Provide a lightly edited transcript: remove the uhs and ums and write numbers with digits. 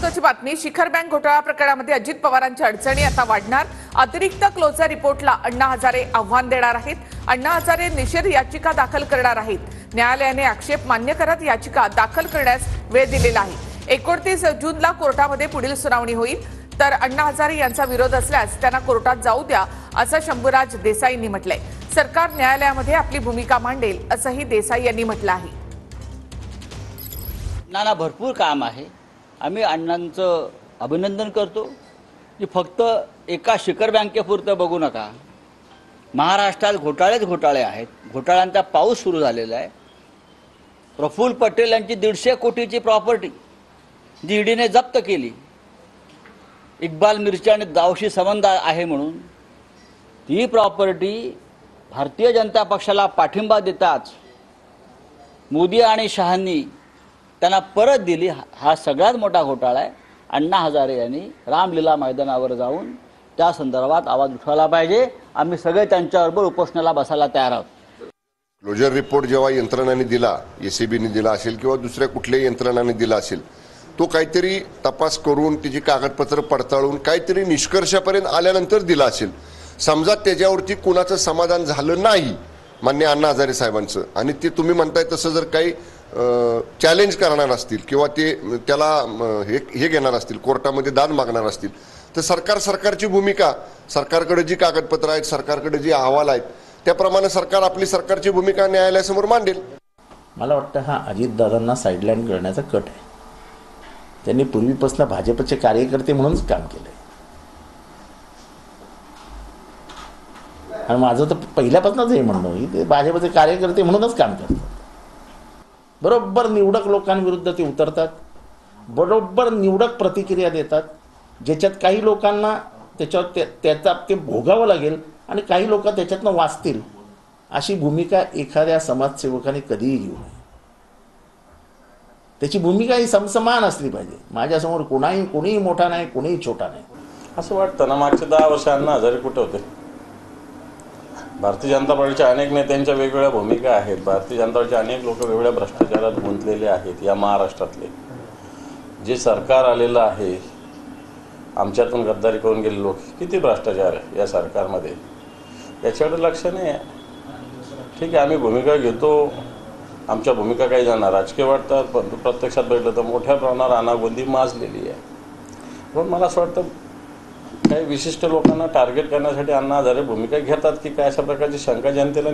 महत्त्वाची बातमी। शिखर बँक घोटाळा प्रकरणामध्ये अजित पवारांच्या अडचणी आता वाढणार। अतिरिक्त क्लोजर रिपोर्टला अण्णा हजारे आव्हान देणार आहेत। अण्णा हजारे निषेध याचिका दाखल करणार आहेत। न्यायालयाने आक्षेप मान्य करत याचिका दाखल करण्यास वेळ दिलेला आहे। 29 जूनला कोर्टामध्ये पुढील सुनावणी होईल। तर अण्णा हजारे यांचा विरोध असल्यास त्यांना कोर्टात जाऊ द्या असं शंभूराज देसाईंनी म्हटलंय। सरकार न्यायालयामध्ये आपली भूमिका मांडेल असंही देसाई यांनी म्हटलं आहे। नाना भरपूर काम आहे। आम्ही अण्णांचं अभिनंदन करतो की फक्त एका शिखर बँकेपुरतं बघू नका। महाराष्ट्रात घोटाळे आहेत। घोटाळ्यांचा पाऊस सुरू झालेला आहे। प्रफुल्ल पटेल यांची 150 कोटीची प्रॉपर्टी जी ईडीने जप्त केली, इक्बाल मिर्ची आणि दाऊशी संबंध आहे म्हणून ती प्रॉपर्टी भारतीय जनता पक्षाला पाठिंबा देताच मोदी आणि शहांनी त्यांना परत दिली। हा सगळ्यात मोठा घोटाळा आहे। अण्णा हजारे यांनी रामलीला मैदानावर जाऊन त्या संदर्भात आवाज उठवायला पाहिजे। आम्ही सगळे त्यांच्याबरोबर उपोषणाला बसायला तयार आहोत। क्लोजर रिपोर्ट जेव्हा यंत्रणांनी दिला, एसीबीने दिला असेल किंवा दुसऱ्या कुठल्याही यंत्रणांनी दिला असेल, तो काहीतरी तपास करून तिची कागदपत्र पडताळून काहीतरी निष्कर्षापर्यंत आल्यानंतर दिला असेल। समजा त्याच्यावरती कुणाचं समाधान झालं नाही मान्य अण्णा हजारे साहेबांचं, आणि ते तुम्ही म्हणताय तसं जर काही चॅलेंज करणार असतील किंवा ते त्याला हे घेणार असतील, कोर्टामध्ये दाद मागणार असतील, तर सरकारची भूमिका, सरकारकडे जी कागदपत्र आहेत, सरकारकडे जी अहवाल आहेत, त्याप्रमाणे सरकार आपली सरकारची भूमिका न्यायालयासमोर मांडेल। मला वाटतं हा अजितदादांना साईडलाईन करण्याचा कट आहे। त्यांनी पूर्वीपासून भाजपचे कार्यकर्ते म्हणूनच काम केलंय आणि माझं तर पहिल्यापासूनच हे म्हणणं आहे ते भाजपचे कार्यकर्ते म्हणूनच काम करतात। बरोबर निवडक लोकांविरुद्ध ते उतरतात, बरोबर निवडक प्रतिक्रिया देतात, ज्याच्यात काही लोकांना त्याचा ते भोगावं लागेल आणि काही लोक त्याच्यातनं वाचतील, अशी भूमिका एखाद्या समाजसेवकाने कधीही घेऊ नये। त्याची भूमिका ही समसमान असली पाहिजे। माझ्यासमोर कोणीही मोठा नाही, कोणीही छोटा नाही असं वाटतं ना। मागच्या 10 वर्ष अण्णा हजारे कुठे होते? भारतीय जनता पार्टीच्या अनेक नेत्यांच्या वेगवेगळ्या भूमिका आहेत। भारतीय जनता पार्टीचे अनेक लोक वेगवेगळ्या भ्रष्टाचारात गुंतलेले आहेत। या महाराष्ट्रातले जे सरकार आलेलं आहे, आमच्यातून गद्दारी करून गेले लोक, किती भ्रष्टाचार आहे या सरकारमध्ये, याच्याकडे लक्ष नाही आहे। ठीक आहे, आम्ही भूमिका घेतो, आमच्या भूमिका काही जाणार राजकीय वाटतात, पण प्रत्यक्षात भेटलं तर मोठ्या प्रमाणावर अनागोंदी माजलेली आहे। पण मला असं वाटतं काही विशिष्ट लोकांना टार्गेट करण्यासाठी अण्णा हजारे भूमिका घेतात की काय, अशा प्रकारची शंका जनतेला